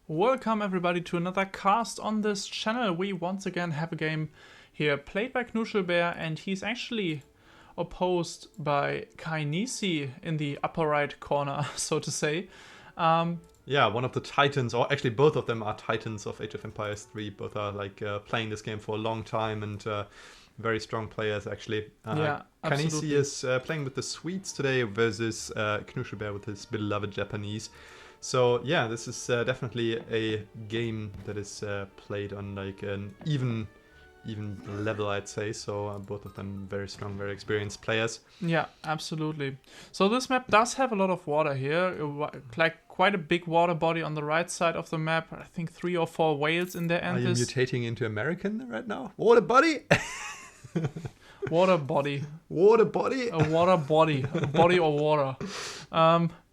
Welcome everybody to another cast on this channel. We once again have a game here played by 𝐏𝐫𝐞-𝐍𝐞, and he's actually opposed by 𝐾𝐬 in the upper right corner, so to say. Yeah, one of the titans, or actually both of them are titans of Age of Empires 3. Both are like playing this game for a long time and very strong players actually. Yeah, absolutely. 𝐾𝐬 is playing with the Swedes today versus 𝐏𝐿 with his beloved Japanese. So yeah, this is definitely a game that is played on like an even level, I'd say. So both of them very strong, very experienced players. Yeah, absolutely. So this map does have a lot of water here, like quite a big water body on the right side of the map. I think 3 or 4 whales in there. And are you mutating into American right now? Water body? Water body. Water body? A water body. A body of water.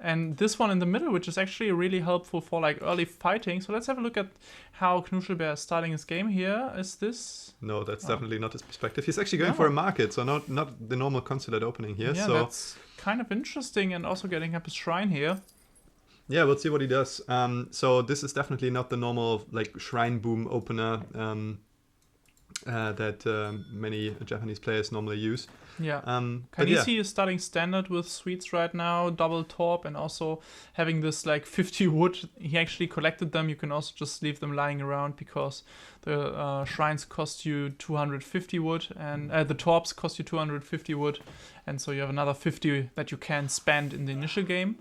And this one in the middle, which is actually really helpful for like early fighting. So let's have a look at how 𝐾𝐿 is starting his game here. Is this? No, that's definitely not his perspective. He's actually going for a market, so not the normal consulate opening here. Yeah, so that's kind of interesting, and also getting up his shrine here. Yeah, we'll see what he does. So this is definitely not the normal like shrine boom opener that many Japanese players normally use. Yeah. 𝐾𝐬 is starting standard with Swedes right now, double torp, and also having this like 50 wood. He actually collected them. You can also just leave them lying around because the shrines cost you 250 wood, and the torps cost you 250 wood, and so you have another 50 that you can spend in the initial game.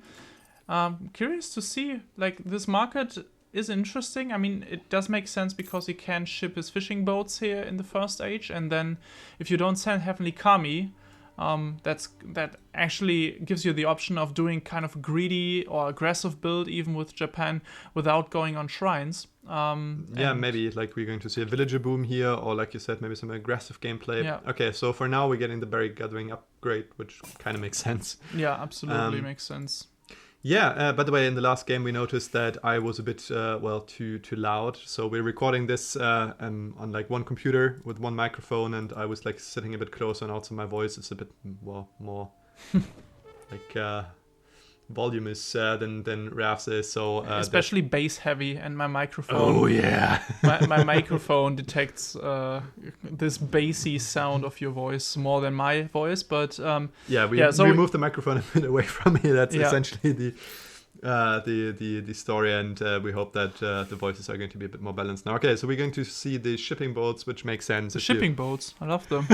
Curious to see, like, this market is interesting. I mean, it does make sense because he can ship his fishing boats here in the first age, and then if you don't send Heavenly Kami, that actually gives you the option of doing kind of greedy or aggressive build even with Japan without going on shrines. Yeah, maybe like we're going to see a villager boom here, or like you said, maybe some aggressive gameplay. Yeah. Okay, so for now we're getting the berry gathering upgrade, which kind of makes sense. Yeah, absolutely makes sense. Yeah, by the way, in the last game we noticed that I was a bit, too loud. So we're recording this on like one computer with one microphone, and I was like sitting a bit closer, and also my voice is a bit more like voluminous than 𝐿𝐴𝐵's is. So especially bass heavy, and my microphone. Oh yeah. my microphone detects this bassy sound of your voice more than my voice, but we moved the microphone a bit away from me. That's essentially the story, and we hope that the voices are going to be a bit more balanced now. Okay, so we're going to see the shipping boats, which makes sense. The shipping boats, I love them.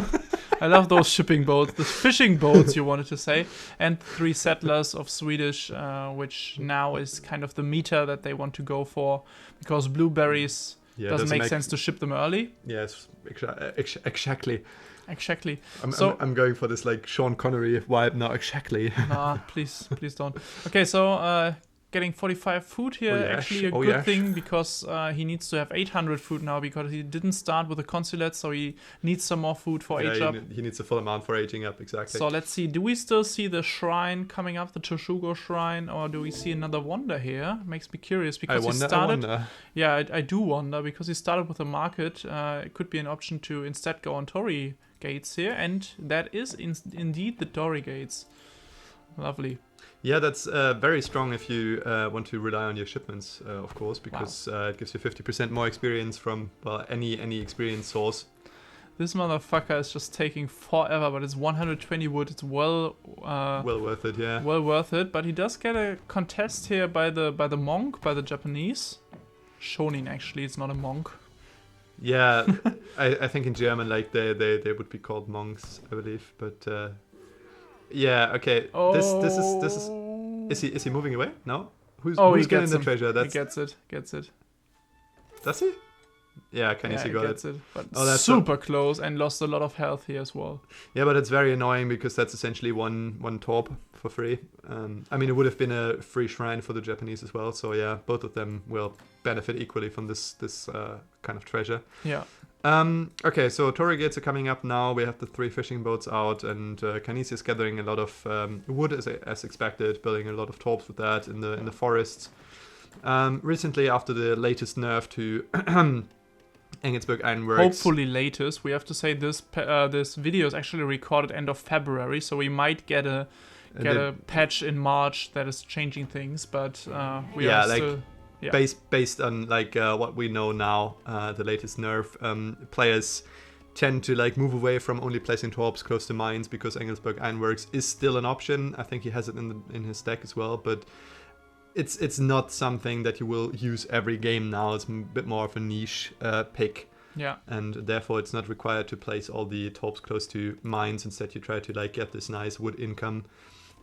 I love those shipping boats, the fishing boats you wanted to say, and 3 settlers of Swedish, which now is kind of the meta that they want to go for, because blueberries doesn't make sense to ship them early. Yes, exactly. Exactly. I'm going for this like Sean Connery vibe now. Exactly. Nah, please don't. Okay, so getting 45 food here, actually a good thing, because he needs to have 800 food now, because he didn't start with a consulate, so he needs some more food for age up. He needs a full amount for aging up, exactly. So let's see, do we still see the shrine coming up, the 𝐶𝐻𝐻𝑢go shrine, or do we see another wonder here? Makes me curious, because I wonder. Yeah, I do wonder, because he started with a market. It could be an option to instead go on Torii gates here, and that is indeed the Torii gates. Lovely. Yeah, that's very strong if you want to rely on your shipments, of course, because it gives you 50% more experience from any experience source. This motherfucker is just taking forever, but it's 120 wood. It's well worth it, yeah. Well worth it, but he does get a contest here by the monk, by the Japanese. Shonin, actually, it's not a monk. Yeah, I think in German, like they would be called monks, I believe, but. Yeah. Okay. Oh. This is he moving away? No. Who's getting the treasure? He gets it. Does he? Yeah, 𝐾𝐬 got it. But that's super close, and lost a lot of health here as well. Yeah, but it's very annoying because that's essentially one torp for free. I mean, it would have been a free shrine for the Japanese as well. So yeah, both of them will benefit equally from this kind of treasure. Yeah. Okay, so Torii gates are coming up now. We have the 3 fishing boats out, and 𝐾𝐬 is gathering a lot of wood as expected, building a lot of torps with that in the forests. Recently, after the latest nerf to Engelsberg Ironworks. Hopefully latest. We have to say this video is actually recorded end of February, so we might get a patch in March that is changing things, but we are still Yeah. Based on like what we know now, the latest nerf, players tend to like move away from only placing torps close to mines because Engelsberg Ironworks is still an option. I think he has it in his deck as well, but it's not something that you will use every game now. It's a bit more of a niche pick. Yeah. And therefore it's not required to place all the torps close to mines. Instead you try to like get this nice wood income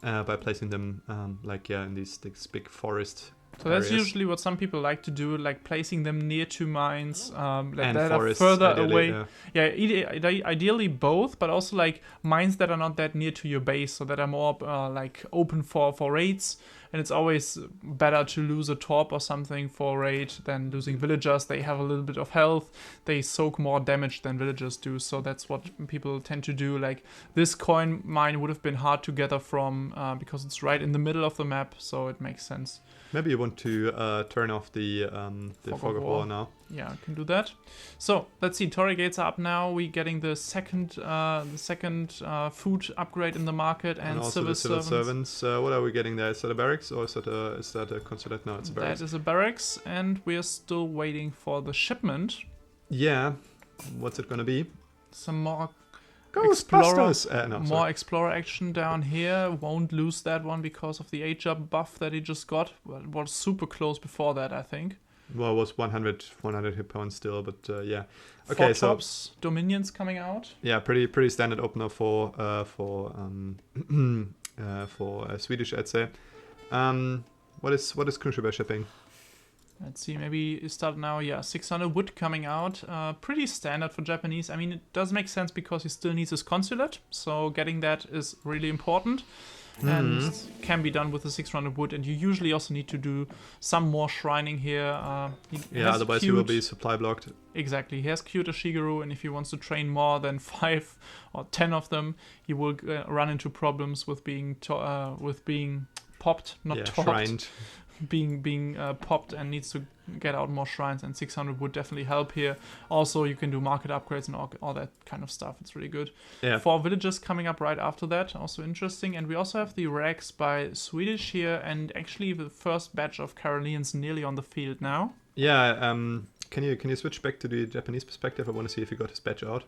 by placing them in these big forest So that's areas. usually what some people like to do, like placing them near to mines And that forests, are further ideally, away. Ideally both, but also like mines that are not that near to your base, so that are more like open for raids. And it's always better to lose a torp or something for raid than losing villagers. They have a little bit of health. They soak more damage than villagers do. So that's what people tend to do. Like this coin mine would have been hard to gather from because it's right in the middle of the map. So it makes sense. Maybe you want to turn off the fog of war now. Yeah, I can do that. So let's see. Torii gates are up now. We're getting the second food upgrade in the market, and also civil the civil servants. servants. What are we getting there? Is that a barracks or is that a consulate? No, it's a barracks. That is a barracks, and we're still waiting for the shipment. Yeah. What's it gonna be? Some more Ghostbusters! more explorer action down here. Won't lose that one because of the age-up buff that he just got. Well, it was super close before that, I think. Well, it was 100 hit points still, but yeah. Okay, Four tops, Dominions coming out. Yeah, pretty standard opener for Swedish, I'd say. What is Krunsjöberg shipping? Let's see, maybe it started now. Yeah, 600 wood coming out. Pretty standard for Japanese. I mean, it does make sense because he still needs his consulate, so getting that is really important. And can be done with the 600 wood, and you usually also need to do some more shrining here. Otherwise he will be supply blocked. Exactly, he has queued a Shigeru, and if he wants to train more than 5 or 10 of them, he will run into problems with being popped, not topped. Shrined. Being popped, and needs to get out more shrines, and 600 would definitely help here. Also, you can do market upgrades and all that kind of stuff. It's really good. Yeah. 4 villages coming up right after that, also interesting. And we also have the Rex by Swedish here, and actually the first batch of Caroleans nearly on the field now. Yeah. Can you switch back to the Japanese perspective? I want to see if he got his batch out.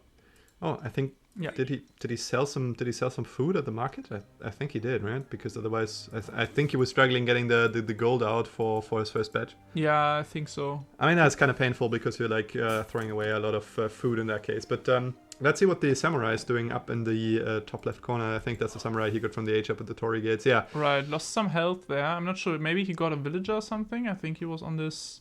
Oh, I think. Yeah. Did he sell some food at the market? I think he did, right? Because otherwise, I think he was struggling getting the gold out for his first batch. Yeah, I think so. I mean, that's kind of painful because you're like throwing away a lot of food in that case. But let's see what the samurai is doing up in the top left corner. I think that's the samurai he got from the age up at the Torii gates. Yeah. Right, lost some health there. I'm not sure. Maybe he got a villager or something. I think he was on this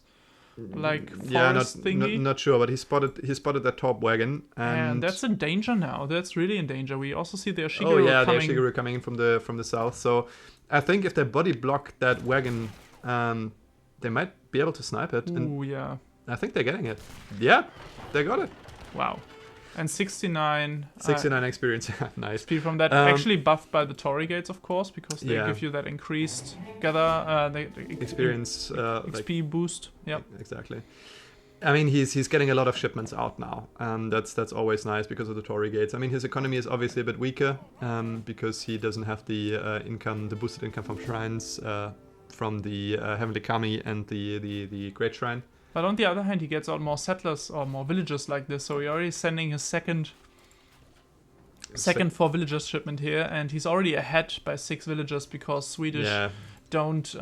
forest thingy. Not sure, but he spotted that top wagon, and that's in danger now. That's really in danger. We also see the Shigeru coming. Oh yeah, coming. the Shigeru coming in from the south. So I think if they body block that wagon, they might be able to snipe it. Ooh, yeah. I think they're getting it. Yeah, they got it. Wow. And 69 experience. Nice. XP from that. Actually buffed by the Torii gates, of course, because they give you that increased experience XP boost. Yep. Exactly. I mean, he's getting a lot of shipments out now. That's always nice because of the Torii gates. I mean, his economy is obviously a bit weaker because he doesn't have the boosted income from shrines, from the Heavenly Kami and the Great Shrine. But on the other hand, he gets out more settlers or more villagers like this, so he's already sending his second 4 villagers shipment here, and he's already ahead by 6 villagers because Swedish don't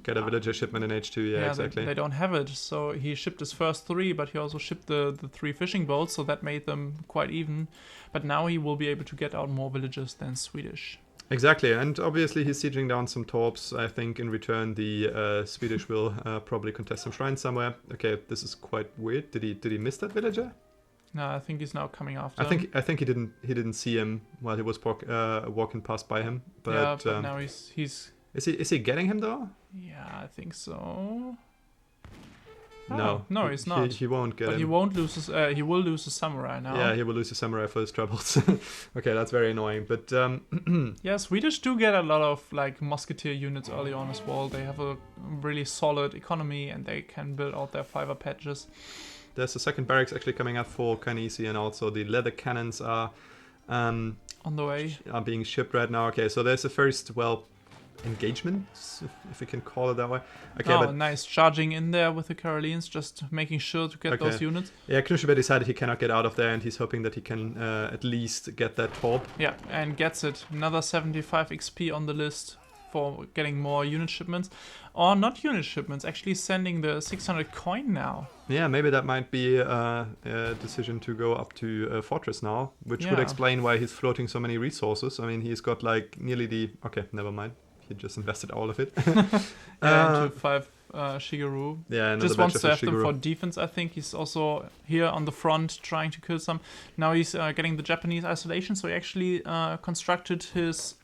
get a villager shipment in H2. Yeah, exactly. They don't have it, so he shipped his first 3, but he also shipped the 3 fishing boats, so that made them quite even. But now he will be able to get out more villagers than Swedish. Exactly, and obviously he's sieging down some torps. I think in return the Swedish will probably contest some shrines somewhere. Okay, this is quite weird. Did he miss that villager? No, I think he's now coming after. I think he didn't see him while he was walking past by him. But now he's. Is he getting him though? Yeah, I think so. No, he's not. He won't get him. But he won't lose his. He will lose his samurai now. Yeah, he will lose his samurai for his troubles. Okay, that's very annoying. But yeah, Swedish do get a lot of like musketeer units early on as well. They have a really solid economy, and they can build out their 5 patches. There's a second barracks actually coming up for Kanisi, and also the leather cannons are on the way. Are being shipped right now. Okay, so there's the first engagement, if you can call it that way. Okay, oh, but nice. Charging in there with the Karelians, just making sure to get those units. Yeah, 𝐿𝐸𝐫 decided he cannot get out of there, and he's hoping that he can at least get that top. Yeah, and gets it. Another 75 XP on the list for getting more unit shipments. Or not unit shipments, actually sending the 600 coin now. Yeah, maybe that might be a decision to go up to Fortress now, which would explain why he's floating so many resources. I mean, he's got like nearly the... Okay, never mind. He just invested all of it. Into 5 Shigeru. Yeah, just wants to have them for defense, I think. He's also here on the front trying to kill some. Now he's getting the Japanese isolation, so he actually constructed his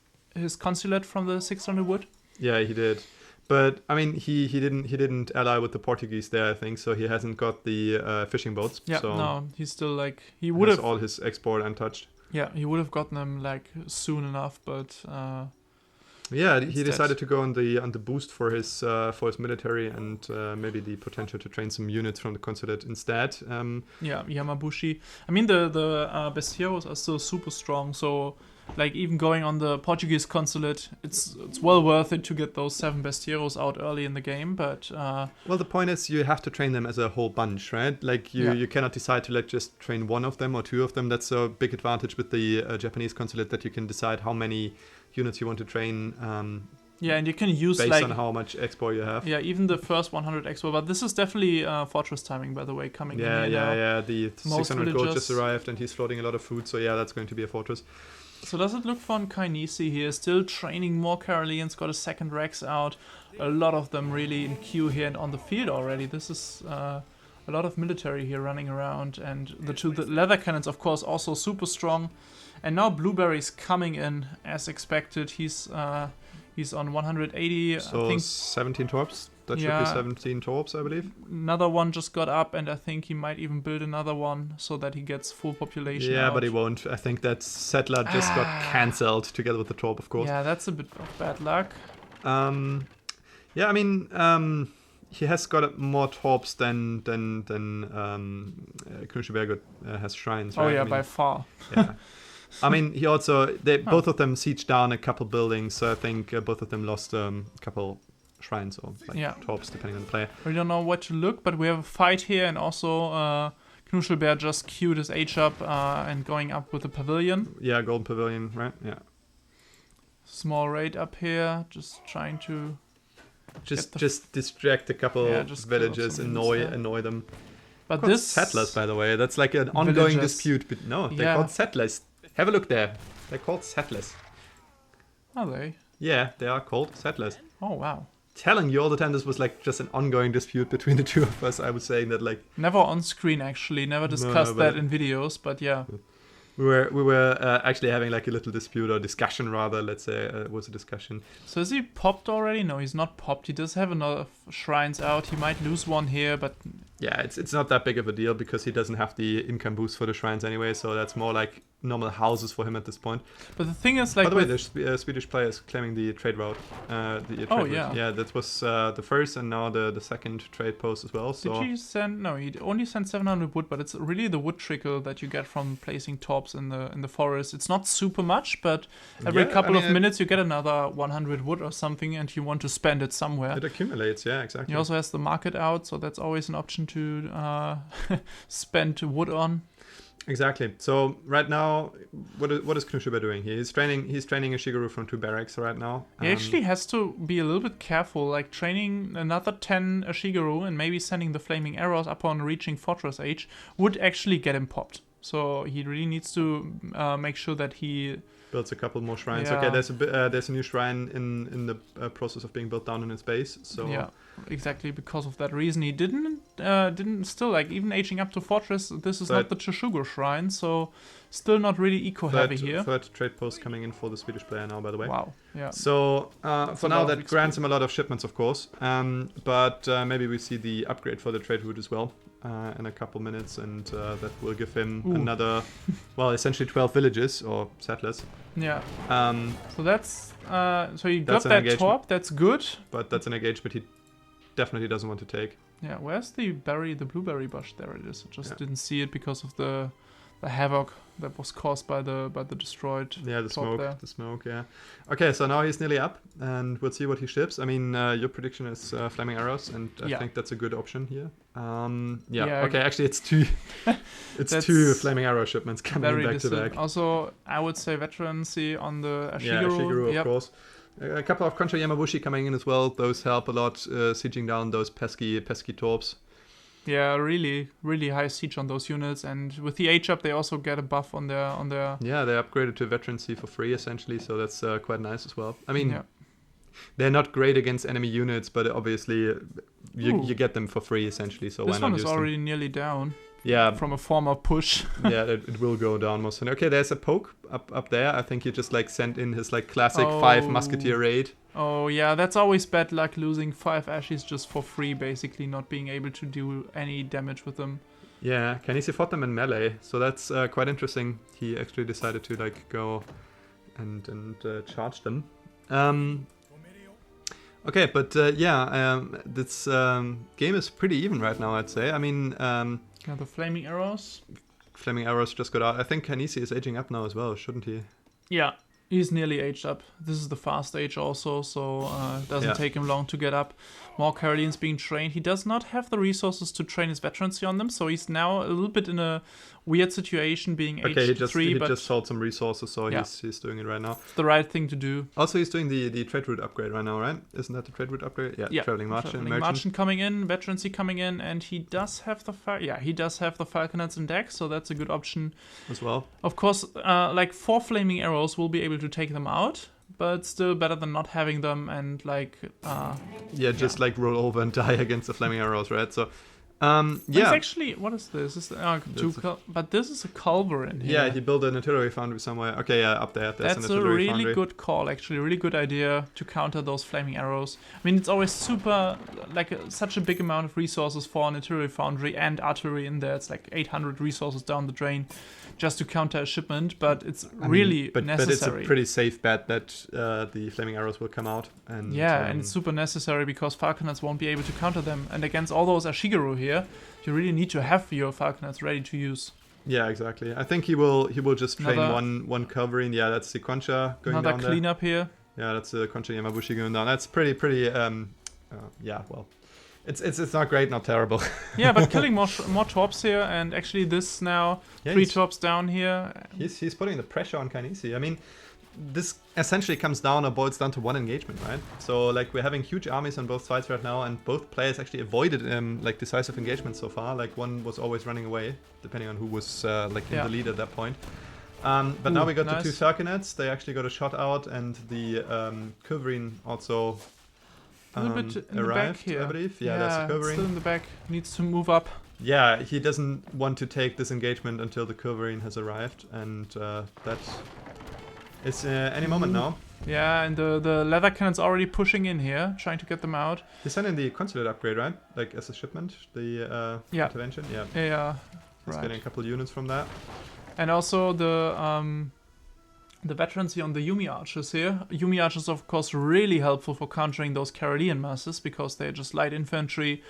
consulate from the 600 wood. Yeah, he did. But I mean, he didn't ally with the Portuguese there, I think, so he hasn't got the fishing boats. Yeah, so no, he's still like he would have all his export untouched. Yeah, he would have gotten them like soon enough, but yeah, he decided to go on the boost for his military and maybe the potential to train some units from the consulate instead. Yeah, Yamabushi. I mean, the Bestieros are still super strong, so. Like, even going on the Portuguese consulate, it's well worth it to get those 7 Bestieros out early in the game, but... Well, the point is you have to train them as a whole bunch, right? Like, you cannot decide to just train 1 of them or 2 of them. That's a big advantage with the Japanese consulate, that you can decide how many units you want to train. Yeah, and you can use based on how much expo you have. Yeah, even the first 100 expo, but this is definitely Fortress timing, by the way, coming in. Yeah. The 600 gold just villagers. arrived and he's floating a lot of food, so yeah, that's going to be a fortress. So does it look fun? Kainisi here, still training more Karelians, got a second Rex out. A lot of them really in queue here and on the field already. This is a lot of military here running around. And the leather cannons, of course, also super strong. And now Blueberry's coming in as expected. He's on 180. So I think 17 torps. That should be 17 torps, I believe. Another one just got up, and I think he might even build another one so that he gets full population. Yeah, out. but he won't. I think that settler just got cancelled together with the torp, of course. Yeah, that's a bit of bad luck. Yeah, I mean, he has got more torps than 𝐿𝐸𝐫 has shrines. Right? Oh yeah, I mean, by far. Yeah. I mean, he also both of them sieged down a couple buildings, so I think both of them lost a couple shrines or torps, depending on the player. We don't know what to look, but we have a fight here, and also 𝐿𝐸𝐵 just queued his H up and going up with the pavilion. Yeah, golden pavilion, right? Yeah. Small raid up here, just trying to just distract a couple villages, annoy them. But this settlers, by the way, that's like an ongoing dispute. But no, they're called settlers. Have a look there. They're called settlers. Are they? Yeah, they are called settlers. Oh wow. Telling you all the time this was like just an ongoing dispute between the two of us. I was saying that like never on screen, actually, never discussed that in videos, but yeah. We were actually having like a little dispute or discussion rather, let's say. It was a discussion. So is he popped already? No, he's not popped. He does have enough shrines out. He might lose one here, but yeah, it's not that big of a deal because he doesn't have the income boost for the shrines anyway, so that's more like normal houses for him at this point. But the thing is, like, by the way, the Swedish player is claiming the trade route. Route. Yeah, that was the first and now the second trade post as well. So did he send? No, he only sent 700 wood, but it's really the wood trickle that you get from placing torps in the forest. It's not super much, but every couple of minutes you get another 100 wood or something, and you want to spend it somewhere. It accumulates, yeah, exactly. He also has the market out, so that's always an option to spend wood on. Exactly. So right now, what is 𝐿𝐸𝐵 doing? He's training a Shigeru from 2 barracks right now. He actually has to be a little bit careful, like training another 10 Shigeru and maybe sending the flaming arrows upon reaching Fortress Age would actually get him popped. So he really needs to make sure that he builds a couple more shrines. Yeah. Okay, there's a new shrine in the process of being built down in its base. So yeah, exactly because of that reason he didn't still, like, even aging up to Fortress. This is not the Chashugo shrine, so still not really eco heavy here. Third trade post coming in for the Swedish player now, by the way. Wow. Yeah. So for now that grants him a lot of shipments, of course. But maybe we see the upgrade for the trade route as well. In a couple minutes, and that will give him another, well, essentially 12 villages or settlers. Yeah. So that's so you got that top. That's good. But that's an engagement he definitely doesn't want to take. Yeah. Where's the blueberry bush? There it is. I just didn't see it because of the havoc that was caused by the destroyed the smoke, yeah. Okay, so now he's nearly up, and we'll see what he ships. I mean, your prediction is flaming arrows, and I think that's a good option here. Okay, actually it's two two flaming arrow shipments coming back to back. Also, I would say veterancy on the Ashigaru. Yeah, Ashigaru, of course. A couple of Contra Yamabushi coming in as well. Those help a lot, sieging down those pesky torps. Yeah, really, really high siege on those units, and with the H up, they also get a buff on their. Yeah, they upgraded to veterancy for free essentially, so that's quite nice as well. I mean, they're not great against enemy units, but obviously you get them for free essentially. So this why not one is use already them? Nearly down. Yeah, from a former push. Yeah, it will go down most. Okay, there's a poke up there. I think he just like sent in his like classic 5 musketeer raid. Oh yeah, that's always bad luck, losing 5 Ashes just for free, basically not being able to do any damage with them. Yeah, Kanisi fought them in melee, so that's quite interesting. He actually decided to like go and charge them. Okay, but this game is pretty even right now, I'd say. I mean, the flaming arrows. Flaming arrows just got out. I think Kanisi is aging up now as well, shouldn't he? Yeah, he's nearly aged up. This is the fast age also, so it doesn't take him long to get up. More Karelians being trained. He does not have the resources to train his veterancy on them, so he's now a little bit in a weird situation being aged 3. He just sold some resources, so he's doing it right now. The right thing to do. Also, he's doing the trade route upgrade right now, right? Isn't that the trade route upgrade? Yeah. Traveling merchant coming in, veterancy coming in, and he does have the falconets in deck, so that's a good option as well. Of course, like 4 flaming arrows will be able to take them out, but still better than not having them and like just like roll over and die against the flaming arrows, right? So it's actually, what is this? But this is a culverin here. Yeah, he built an artillery foundry somewhere. Okay, up there. That's a really good call, actually. A really good idea to counter those flaming arrows. I mean, it's always super, such a big amount of resources for an artillery foundry and artillery in there. It's like 800 resources down the drain just to counter a shipment, but it's necessary. But it's a pretty safe bet that the flaming arrows will come out. And and it's super necessary because falconets won't be able to counter them. And against all those Ashigaru here, you really need to have your falconets ready to use. Yeah, exactly. I think he will just train one culverin. Yeah, that's the Concha going down there. Another cleanup here. Yeah, that's the Concha Yamabushi going down. That's pretty It's not great, not terrible. Yeah, but killing more torps here, and actually this now 3 torps down here. He's putting the pressure on Kanisi. I mean, this essentially boils down to one engagement, right? So like we're having huge armies on both sides right now, and both players actually avoided decisive engagements so far. Like one was always running away, depending on who was in the lead at that point. But now we got the 2 falconets. They actually got a shot out, and the culverin also. A little bit in the back here. I believe. Yeah, that's the culverin. Still in the back. Needs to move up. Yeah, he doesn't want to take this engagement until the culverin has arrived, and that is any moment now. Yeah, and the leather cannon's already pushing in here, trying to get them out. He sent in the consulate upgrade, right? Like as a shipment, the intervention. Yeah. Yeah. He's getting a couple units from that. And also the veterancy on the Yumi archers here. Yumi archers, of course, really helpful for countering those Karelian masses because they're just light infantry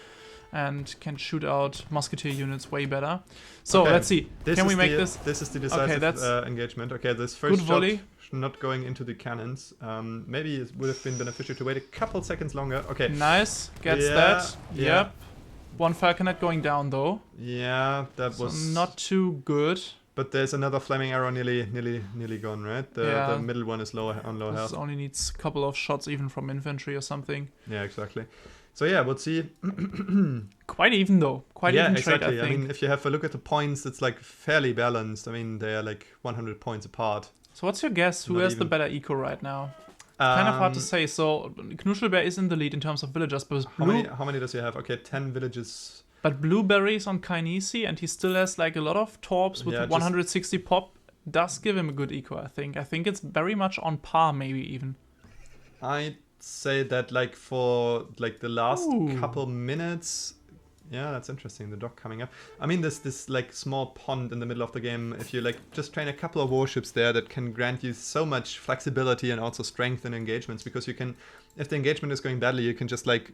and can shoot out musketeer units way better. So let's see. Can we make this? This is the decisive engagement. Okay, this first shot volley. Not going into the cannons. Maybe it would have been beneficial to wait a couple seconds longer. Okay. Nice. Gets that. Yeah. Yep. 1 falconet going down though. Yeah, that was not too good. But there's another flaming arrow nearly gone, right? The middle one is low health. This only needs a couple of shots even from infantry or something. Yeah, exactly. So yeah, we'll see. Quite even though. Quite even trade, I think. I mean, if you have a look at the points, it's like fairly balanced. I mean, they are like 100 points apart. So what's your guess? Who has the better eco right now? Kind of hard to say. So 𝐾𝐲 is in the lead in terms of villagers. But how many does he have? Okay, 10 villages. But Blueberry's on Kanisi, and he still has like a lot of torps with 160 pop. Does give him a good eco, I think. I think it's very much on par, maybe even. I'd say that like for like the last couple minutes. Yeah, that's interesting. The dock coming up. I mean, this like small pond in the middle of the game. If you like just train a couple of warships there, that can grant you so much flexibility and also strength in engagements, because you can, if the engagement is going badly, you can just like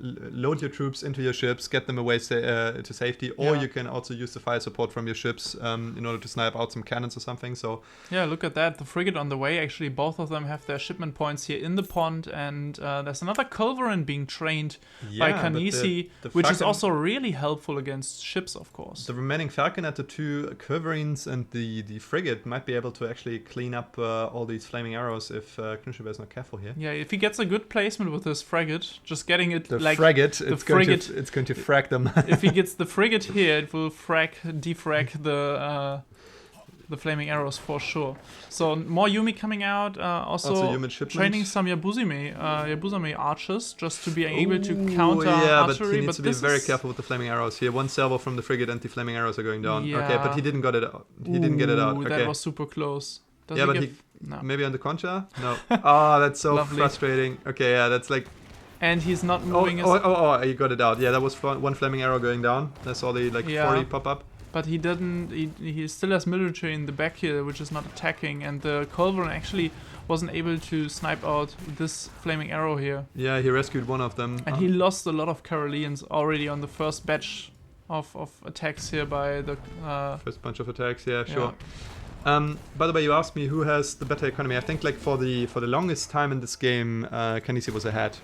load your troops into your ships, get them away to safety, or you can also use the fire support from your ships in order to snipe out some cannons or something. So yeah, look at that. The frigate on the way. Actually, both of them have their shipment points here in the pond, and there's another culverin being trained by 𝐾𝐬𝐍𝐞, which is also really helpful against ships, of course. The remaining falcon at the 2 culverins and the frigate might be able to actually clean up all these flaming arrows if 𝐾𝐬𝐍𝐞 is not careful here. Yeah, if he gets a good placement with his frigate, just getting it it's going to frag them. If he gets the frigate here, it will defrag the flaming arrows for sure. So more Yuumi coming out, also training some 𝐊𝐲𝐧𝐞𝐬 archers just to be able to counter archery. But he needs to be very careful with the flaming arrows here. One salvo from the frigate and the flaming arrows are going down. Yeah. Okay, but he didn't get it out. He didn't get it out. Okay. That was super close. No. Maybe on the concha? No. Oh, that's so frustrating. Okay, yeah, that's like... And he's not moving he got it out. Yeah, that was one flaming arrow going down. That's all the 40 pop up. But he didn't. He still has military in the back here, which is not attacking, and the culverin actually wasn't able to snipe out this flaming arrow here. Yeah, he rescued one of them. And he lost a lot of Karelians already on the first batch of attacks here by the... first bunch of attacks, yeah, sure. Yeah. By the way, you asked me who has the better economy. I think for the longest time in this game, 𝐾𝐬𝐍𝐞 was ahead,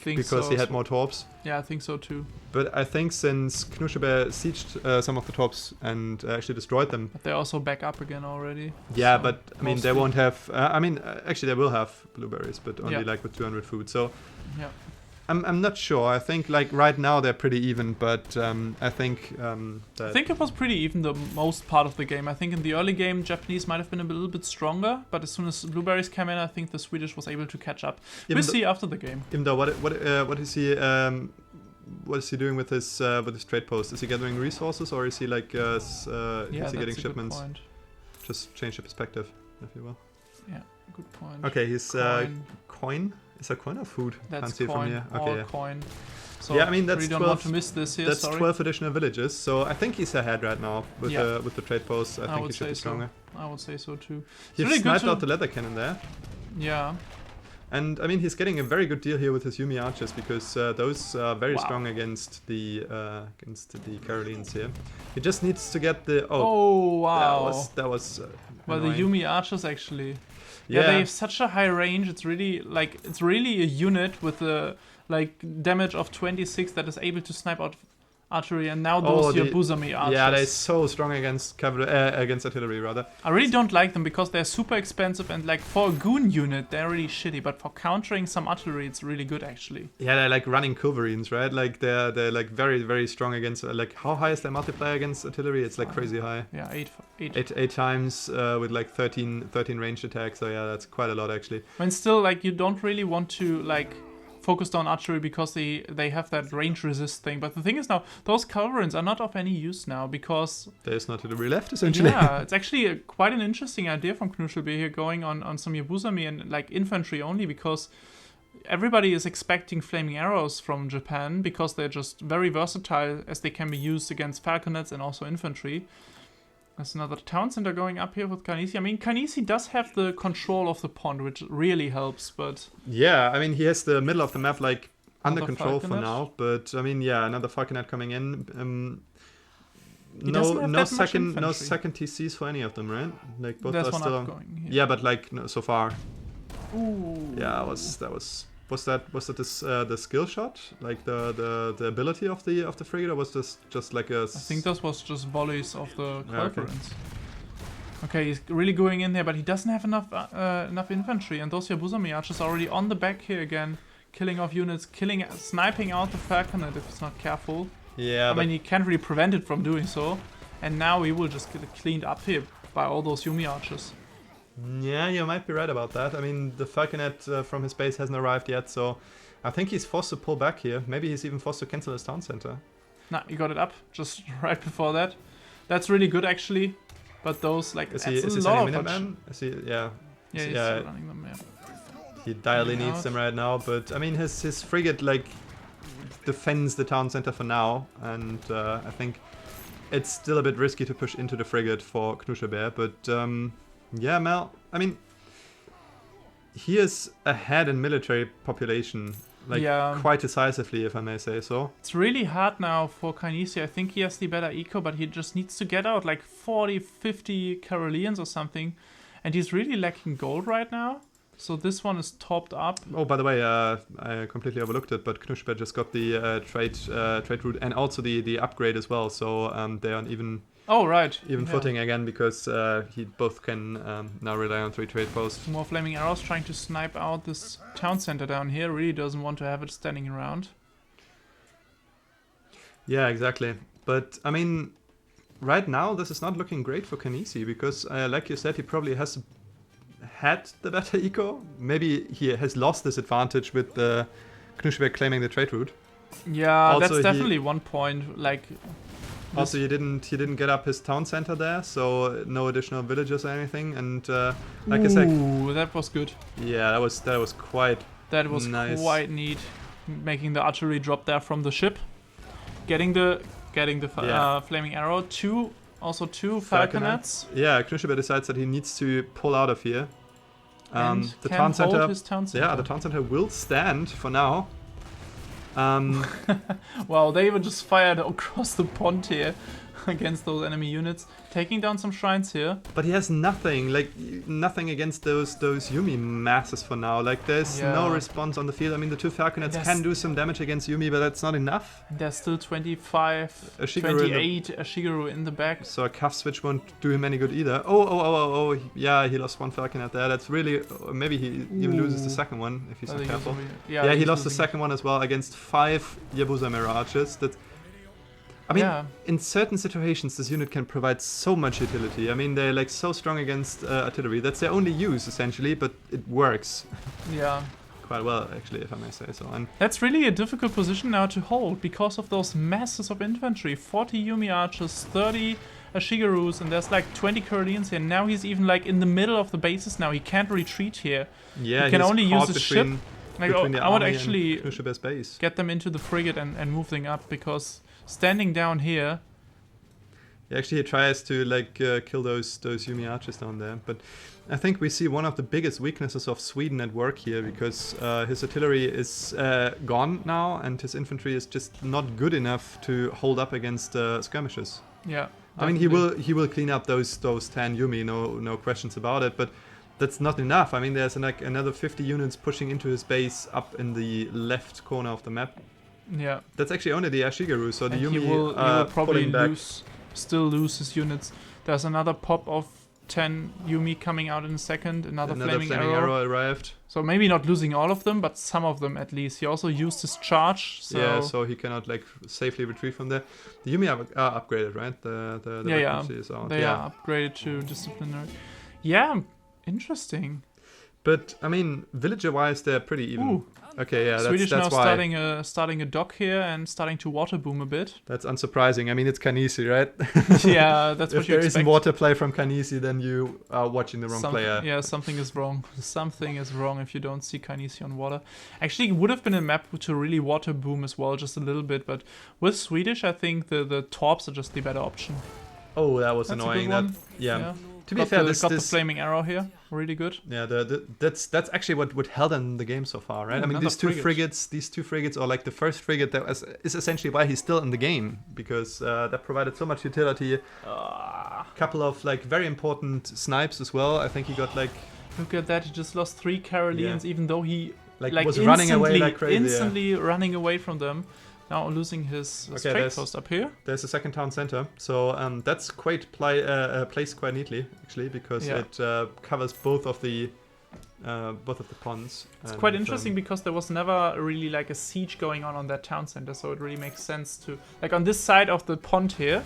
because he had more torps. Yeah, I think so too. But I think since 𝐾𝐬𝐍𝐞 sieged some of the torps and actually destroyed them. But they're also back up again already. Yeah, so but I mean they won't have. Actually they will have blueberries, but only with 200 food. So. Yeah. I'm not sure. I think right now they're pretty even, but I think I think it was pretty even the most part of the game. I think in the early game Japanese might have been a little bit stronger, but as soon as blueberries came in, I think the Swedish was able to catch up. We'll see after the game. Even though what is he doing with his trade post? Is he gathering resources, or is he is he getting shipments? Just change the perspective, if you will. Yeah, good point. Okay, he's coin. Is that coin or food? That's coin. From here. Okay, coin. So yeah, I mean that's really 12. Don't want to miss this here. That's 12 additional villages. So I think he's ahead right now with the trade posts. I think he should be stronger. I would say so too. He really sniped out the leather cannon there. Yeah. And I mean he's getting a very good deal here with his Yuumi archers, because those are very strong against the Karelians here. He just needs to get the wow. That was well, the Yuumi archers actually. Yeah, they have such a high range. It's really a unit with a damage of 26 that is able to snipe out archery, and now those 𝐊𝐲𝐧𝐞𝐬 archers. Yeah, they're so strong against artillery rather. I really don't like them because they're super expensive, and for a goon unit they're really shitty, but for countering some artillery it's really good actually. Yeah, they're running culverins, right? They're very, very strong against how high is their multiplier against artillery? It's crazy high. Yeah, 8 times with 13 ranged attacks. So yeah, that's quite a lot actually. And still you don't really want to focused on archery because they have that range resist thing. But the thing is now, those culverins are not of any use now because... There's no artillery left, essentially. Yeah, it's actually quite an interesting idea from 𝐾𝐬𝐍𝐞 here, going on some 𝐊𝐲𝐧𝐞𝐬 and infantry only, because everybody is expecting flaming arrows from Japan because they're just very versatile, as they can be used against falconets and also infantry. There's another town center going up here with 𝐾𝐬𝐍𝐞. I mean, 𝐾𝐬𝐍𝐞 does have the control of the pond, which really helps, but... Yeah, I mean, he has the middle of the map, under control for now. But, I mean, yeah, another falconet coming in. No second TCs for any of them, right? Both There's are still going, yeah, but, so far. Ooh. Yeah, Was that the skill shot, the ability of the frigate, or was this just a? I think this was just volleys of the culverins. Okay, he's really going in there, but he doesn't have enough infantry, and those 𝐊𝐲𝐧𝐞𝐬 archers are already on the back here again, killing off units, sniping out the falconet if he's not careful. Yeah, I mean he can't really prevent it from doing so, and now he will just get it cleaned up here by all those Yuumi archers. Yeah, you might be right about that. I mean, the falconet from his base hasn't arrived yet, so I think he's forced to pull back here. Maybe he's even forced to cancel his town center. Nah, he got it up just right before that. That's really good actually. But those is he sending Minutemen? Yeah, he's still running them. Yeah. He direly needs them right now, but I mean his frigate defends the town center for now, and I think it's still a bit risky to push into the frigate for 𝐾𝐬𝐍𝐞, but. Yeah, Mel, I mean, he is ahead in military population like quite decisively, if I may say so. It's really hard now for 𝐏𝐫𝐞. I think he has the better eco, but he just needs to get out like 40, 50 Caroleans or something. And he's really lacking gold right now. So this one is topped up. Oh, by the way, I completely overlooked it, but 𝐏𝐫𝐞 just got the trade route and also the upgrade as well. So they're on even footing again, because he both can now rely on 3 trade posts. More flaming arrows trying to snipe out this town center down here. Really doesn't want to have it standing around. Yeah, exactly. But I mean, right now this is not looking great for 𝐏𝐫𝐞, because like you said, he probably has had the better eco. Maybe he has lost this advantage with 𝐏𝐶 claiming the trade route. Yeah, also that's definitely one point. Like, also he didn't get up his town center there, so no additional villages or anything. And like I said, that was good. Yeah, that was quite. That was nice. Quite neat, making the artillery drop there from the ship, getting the flaming arrow. Two falconets. Yeah, 𝐏𝐶 decides that he needs to pull out of here. And the can town center, hold his town center. Yeah, the town center will stand for now. Wow, they even just fired across the pond here against those enemy units, taking down some shrines here. But he has nothing against those Yuumi masses for now. Like, there's no response on the field. I mean, the 2 falconets can do some damage against Yuumi, but that's not enough. There's still 25, 28 Shigeru in the back. So a cuff switch won't do him any good either. Oh, yeah, he lost 1 falconet there. That's really, maybe he even loses the second one if he's not careful. Yeah, he lost the second one as well against 5 Yabusa Mirages. I mean, in certain situations, this unit can provide so much utility. I mean, they're like so strong against artillery. That's their only use, essentially, but it works. Yeah. Quite well, actually, if I may say so. And that's really a difficult position now to hold because of those masses of infantry. 40 Yuumi archers, 30 Shigerus, and there's like 20 Caroleans here. Now he's even like in the middle of the bases now. He can't retreat here. Yeah, he can only use his ship. Like, I would actually base. Get them into the frigate and move them up, because standing down here. Yeah, actually, he tries to like kill those Yuumi archers down there. But I think we see one of the biggest weaknesses of Sweden at work here, because his artillery is gone now, and his infantry is just not good enough to hold up against skirmishes. Yeah. I mean, he will clean up those 10 Yuumi, no questions about it. But that's not enough. I mean, there's like another 50 units pushing into his base up in the left corner of the map. Yeah. That's actually only the Shigeru, so the Yuumi he will probably still lose his units. There's another pop of 10 Yuumi coming out in a second. Another flaming arrow arrived. So maybe not losing all of them, but some of them at least. He also used his charge. So yeah, so he cannot like safely retreat from there. The Yuumi are upgraded, right? They are upgraded to disciplinary. Yeah. Interesting. But I mean, villager-wise, they're pretty even. Ooh. Okay, yeah, Swedish that's now why. starting a dock here and starting to water boom a bit. That's unsurprising. I mean, it's 𝐏𝐫𝐞, right? Yeah, that's what you expect. If there isn't water play from 𝐏𝐫𝐞, then you are watching the wrong player. Yeah, something is wrong. Something is wrong if you don't see 𝐏𝐿𝐶 on water. Actually, it would have been a map to really water boom as well, just a little bit. But with Swedish, I think the torps are just the better option. Oh, that was that's annoying. Yeah. To be fair, got the flaming arrow here, really good. Yeah, that's actually what held in the game so far, right? I mean, these two frigates, or like the first frigate that is essentially why he's still in the game, because that provided so much utility. Couple of like very important snipes as well. I think he got like. Look at that! He just lost 3 Caroleans, even though he was running away like crazy. Instantly running away from them. Now losing his trade post up here. There's a second town center, so that's quite placed quite neatly actually, because it covers both of the ponds. It's quite interesting because there was never really like a siege going on that town center, so it really makes sense to like on this side of the pond here.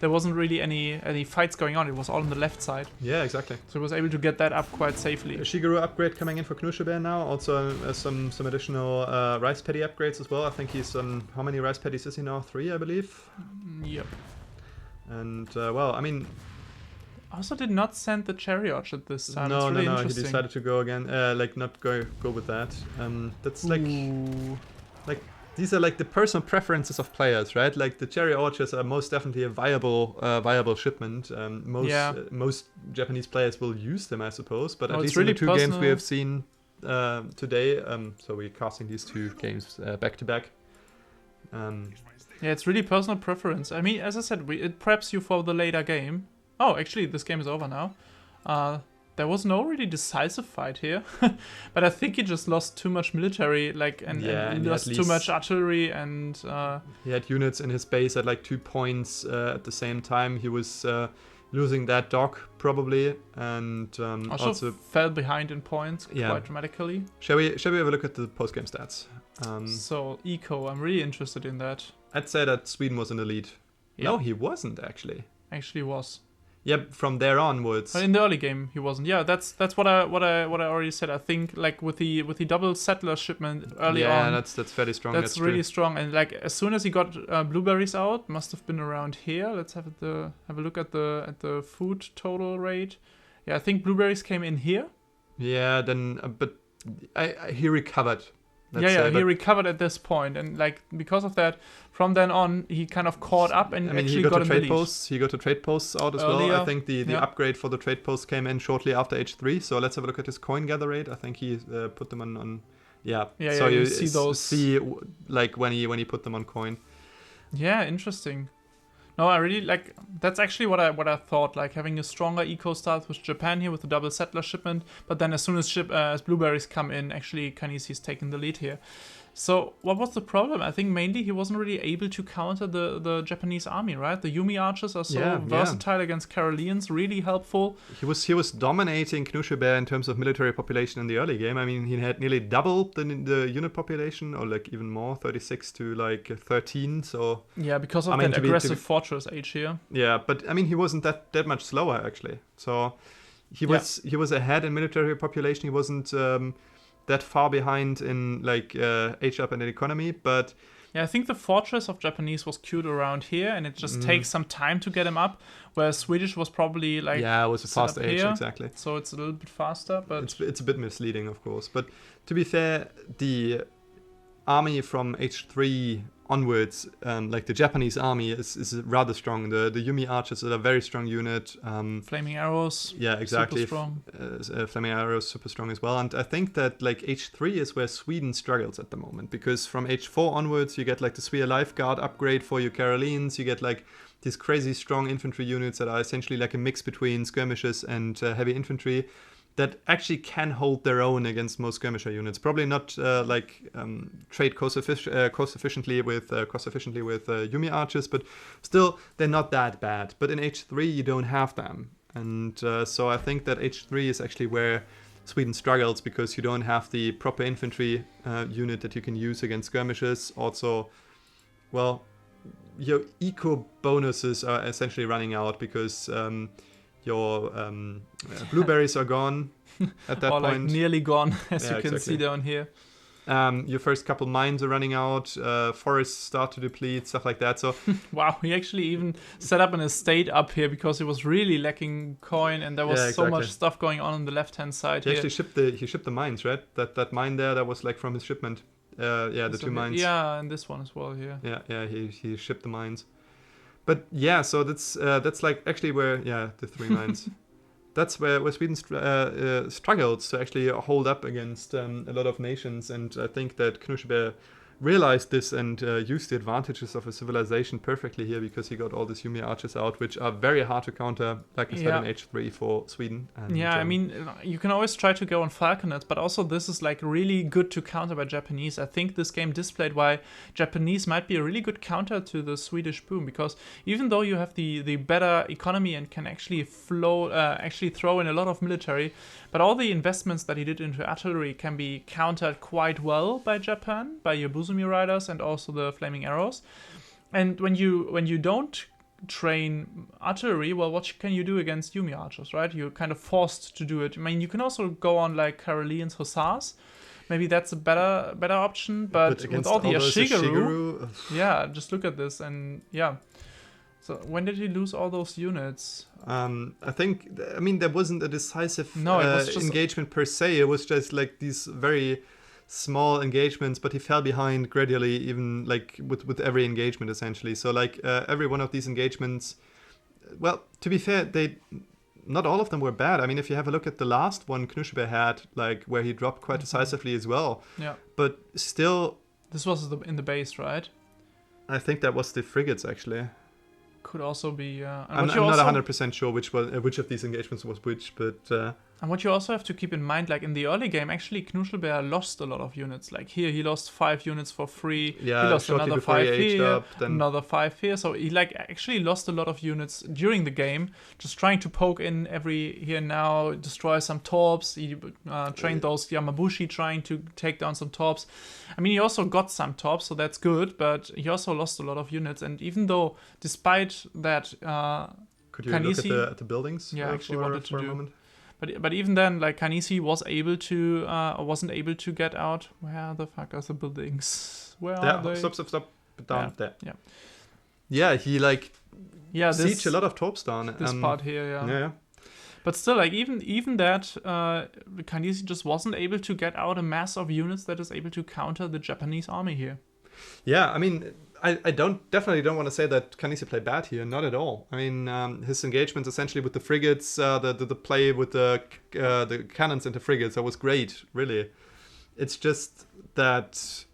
There wasn't really any fights going on. It was all on the left side. Yeah, exactly. So he was able to get that up quite safely. A Shigeru upgrade coming in for 𝐏𝐶 now. Also some additional rice paddy upgrades as well. I think he's on how many rice paddies is he now? 3, I believe. Yep. And well, I mean. Also did not send the cherry orchard this time. No, really no. He decided to go again. Like not go with that. That's like. Like. These are like the personal preferences of players, right? Like the cherry orchards are most definitely a viable shipment. Most Japanese players will use them, I suppose. But at least in the 2 games we have seen, today. So we're casting these two games back to back. Yeah, it's really personal preference. I mean, as I said, it preps you for the later game. Oh, actually, this game is over now. There was no really decisive fight here, but I think he just lost too much military, and lost too much artillery, and he had units in his base at like 2 points at the same time. He was losing that dock probably, and also fell behind in points quite dramatically. Shall we have a look at the post-game stats? So 𝐿𝐸𝐞, I'm really interested in that. I'd say that Sweden was in the lead. Yep. No, he wasn't actually. Actually was. Yep, from there onwards. But in the early game, he wasn't. Yeah, that's what I already said. I think like with the double settler shipment early on. Yeah, that's fairly strong. That's really strong. And like as soon as he got blueberries out, must have been around here. Let's have a look at the food total rate. Yeah, I think blueberries came in here. Yeah, then but he recovered. He recovered at this point, and like because of that, from then on he kind of caught up and he got to trade posts. He got to trade posts out as earlier. well. I think the upgrade for the trade posts came in shortly after H3. So let's have a look at his coin gather rate. I think he put them on. So you see those. See like when he put them on coin. Yeah, interesting. No, I really like. That's actually what I thought. Like having a stronger eco start with Japan here with the double settler shipment, but then as soon as blueberries come in, actually 𝐿𝐸𝐸's taken the lead here. So what was the problem? I think mainly he wasn't really able to counter the Japanese army, right? The Yumi archers are so versatile against Karelians, really helpful. He was dominating 𝐾𝐲-𝐬𝐫 in terms of military population in the early game. I mean, he had nearly doubled the unit population, or like even more, 36 to like 13. So yeah, because of that aggressive fortress age here. Yeah, but I mean, he wasn't that much slower actually. So he was ahead in military population. He wasn't that far behind in like age up and in economy, but yeah, I think the fortress of Japanese was queued around here, and it just takes some time to get him up. Whereas Swedish was probably like it was a fast age exactly. So it's a little bit faster, but it's a bit misleading, of course. But to be fair, the army from H3 onwards, like the Japanese army is rather strong. The Yumi archers are a very strong unit. Flaming arrows. Yeah, exactly. Super strong. Flaming arrows super strong as well. And I think that like H3 is where Sweden struggles at the moment, because from H4 onwards you get like the Svea Lifeguard upgrade for your Karelians. You get like these crazy strong infantry units that are essentially like a mix between skirmishers and heavy infantry, that actually can hold their own against most skirmisher units. Probably not trade cost efficiently with Yumi archers, but still they're not that bad. But in H3 you don't have them, and so I think that H3 is actually where Sweden struggles, because you don't have the proper infantry unit that you can use against skirmishers. Also, well, your eco bonuses are essentially running out, because your blueberries are gone at that or point. Like nearly gone, as you can see down here. Your first couple mines are running out, forests start to deplete, stuff like that. So wow, he actually even set up an estate up here because he was really lacking coin, and there was so much stuff going on the left-hand side. He actually shipped the mines, right? That mine there, that was like from his shipment. The two mines. Yeah, and this one as well here. Yeah, he shipped the mines. But yeah, so that's like actually where the 3 mines. That's where Sweden struggles to actually hold up against a lot of nations, and I think that 𝐾𝐲-𝐬𝐫 realized this and used the advantages of a civilization perfectly here, because he got all these Yumi archers out, which are very hard to counter, like I said, in H3 for Sweden. And, I mean, you can always try to go on falconets, but also this is like really good to counter by Japanese. I think this game displayed why Japanese might be a really good counter to the Swedish boom, because even though you have the better economy and can actually throw in a lot of military, but all the investments that he did into artillery can be countered quite well by Japan, by your Buzumi riders and also the flaming arrows. And when you don't train artillery, well, what can you do against Yumi archers, right? You're kind of forced to do it. I mean, you can also go on like Karelians hussars. Maybe that's a better option, but with all the Ashigaru, just look at this, and So when did he lose all those units? I mean, there wasn't a decisive it was just engagement per se. It was just like these very small engagements, but he fell behind gradually, even like with every engagement essentially. So like every one of these engagements, well, to be fair, they not all of them were bad. I mean, if you have a look at the last one 𝐏𝐫𝐞 had, like where he dropped quite decisively as well. Yeah. But still, this was in the base, right? I think that was the frigates actually. Could also be. I'm not 100% sure which of these engagements was which, but. And what you also have to keep in mind, like in the early game, actually 𝐾𝐲𝐻 lost a lot of units. Like here, he lost 5 units for free. Yeah, he lost another 5 here, then... another 5 here. So he like actually lost a lot of units during the game, just trying to poke in every here and now, destroy some torps. He trained those Yamabushi trying to take down some torps. I mean, he also got some torps, so that's good, but he also lost a lot of units. And even though, despite that, could you look at the buildings? Yeah, I actually wanted to for a do. moment? But even then, like 𝐾𝐬𝐶 was able to wasn't able to get out. Where the fuck are the buildings? Where are they? Stop. Down there. Yeah. Yeah, he like siege a lot of torps down. This part here, yeah. Yeah. But still, like even that, 𝐾𝐬𝐶 just wasn't able to get out a mass of units that is able to counter the Japanese army here. Yeah, I mean, I definitely don't want to say that 𝐾𝐬𝐶 played bad here, not at all. I mean, his engagements essentially with the frigates, the play with the cannons into frigates, that was great, really. It's just that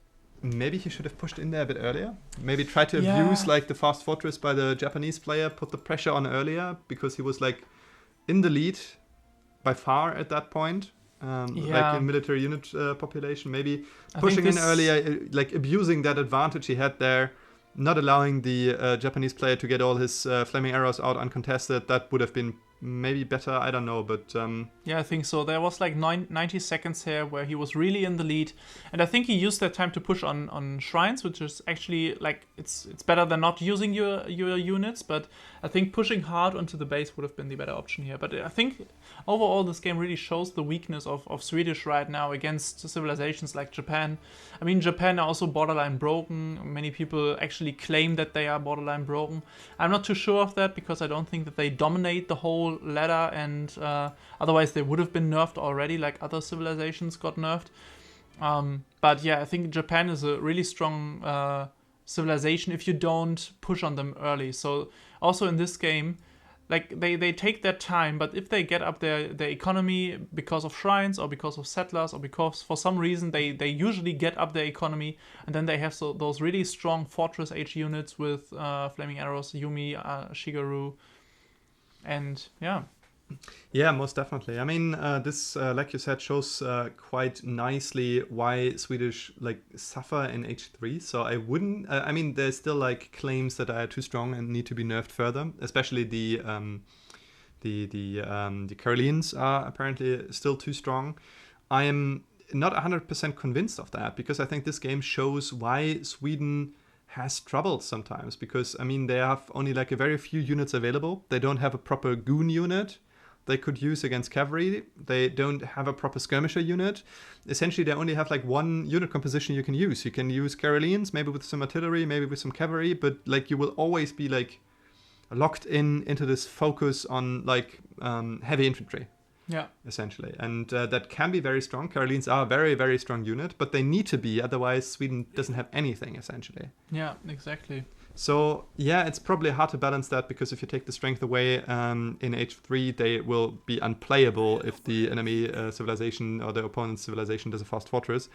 maybe he should have pushed in there a bit earlier. Maybe try to abuse like the fast fortress by the Japanese player, put the pressure on earlier, because he was like in the lead by far at that point. Like in military unit population, maybe pushing in earlier, like abusing that advantage he had there, not allowing the Japanese player to get all his flaming arrows out uncontested. That would have been maybe better, I don't know, but yeah, I think so. There was like 90 seconds here where he was really in the lead, and I think he used that time to push on shrines, which is actually like it's better than not using your units, but I think pushing hard onto the base would have been the better option here. But I think overall this game really shows the weakness of Swedish right now against civilizations like Japan. I mean, Japan are also borderline broken. Many people actually claim that they are borderline broken. I'm not too sure of that, because I don't think that they dominate the whole ladder, and otherwise they would have been nerfed already, like other civilizations got nerfed. But yeah, I think Japan is a really strong civilization if you don't push on them early. So also in this game, like they take their time, but if they get up their economy because of shrines or because of settlers or because for some reason they usually get up their economy, and then they have those really strong fortress age units with flaming arrows, Yumi, Shigeru, and yeah, most definitely. I mean, this, like you said, shows quite nicely why Swedish like suffer in H3. So I wouldn't. I mean, there's still like claims that are too strong and need to be nerfed further. Especially the Karelians are apparently still too strong. I am not 100% convinced of that, because I think this game shows why Sweden has trouble sometimes. Because I mean, they have only like a very few units available. They don't have a proper goon unit they could use against cavalry. They don't have a proper skirmisher unit. Essentially, they only have like one unit composition you can use. You can use Karelians, maybe with some artillery, maybe with some cavalry, but like you will always be like locked into this focus on like heavy infantry. Yeah. Essentially. And that can be very strong. Karelians are a very, very strong unit, but they need to be, otherwise Sweden doesn't have anything, essentially. Yeah, exactly. So, yeah, it's probably hard to balance that, because if you take the strength away in H3, they will be unplayable if the enemy civilization or the opponent's civilization does a fast fortress.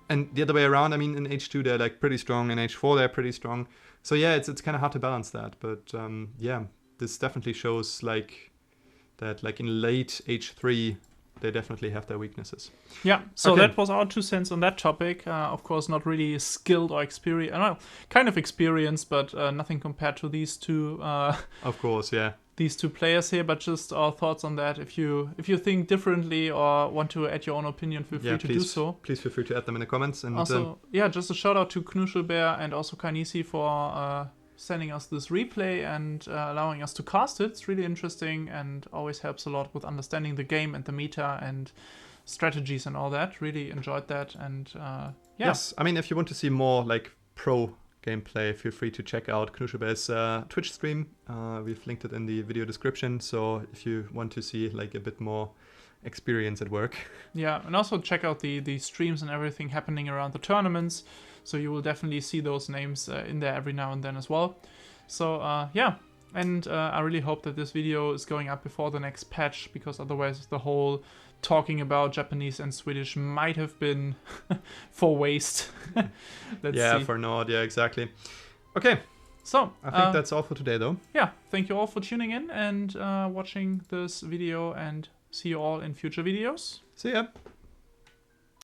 And the other way around, I mean, in H2 they're like pretty strong, in H4 they're pretty strong. So yeah, it's kind of hard to balance that. But yeah, this definitely shows like that like in late H3 they definitely have their weaknesses. Yeah, so that was our 2 cents on that topic. Of course, not really skilled or experienced. Well, kind of experienced, but nothing compared to these two. Of course, yeah. These two players here, but just our thoughts on that. If you think differently or want to add your own opinion, feel free to do so. Please feel free to add them in the comments. And also, just a shout out to 𝐾𝐲𝐻 and also 𝐾𝐬𝐶 for sending us this replay and allowing us to cast it. It's really interesting and always helps a lot with understanding the game and the meta and strategies and all that. Really enjoyed that. And yes, I mean, if you want to see more like pro gameplay, feel free to check out 𝐾𝐲𝐻's Twitch stream. We've linked it in the video description, so if you want to see like a bit more experience at work. Yeah, and also check out the streams and everything happening around the tournaments, so you will definitely see those names in there every now and then as well. So yeah, And I really hope that this video is going up before the next patch, because otherwise the whole talking about Japanese and Swedish might have been for waste. Let's see. For naught. Yeah, exactly. Okay. So I think that's all for today, though. Yeah, thank you all for tuning in and watching this video, and see you all in future videos. See ya.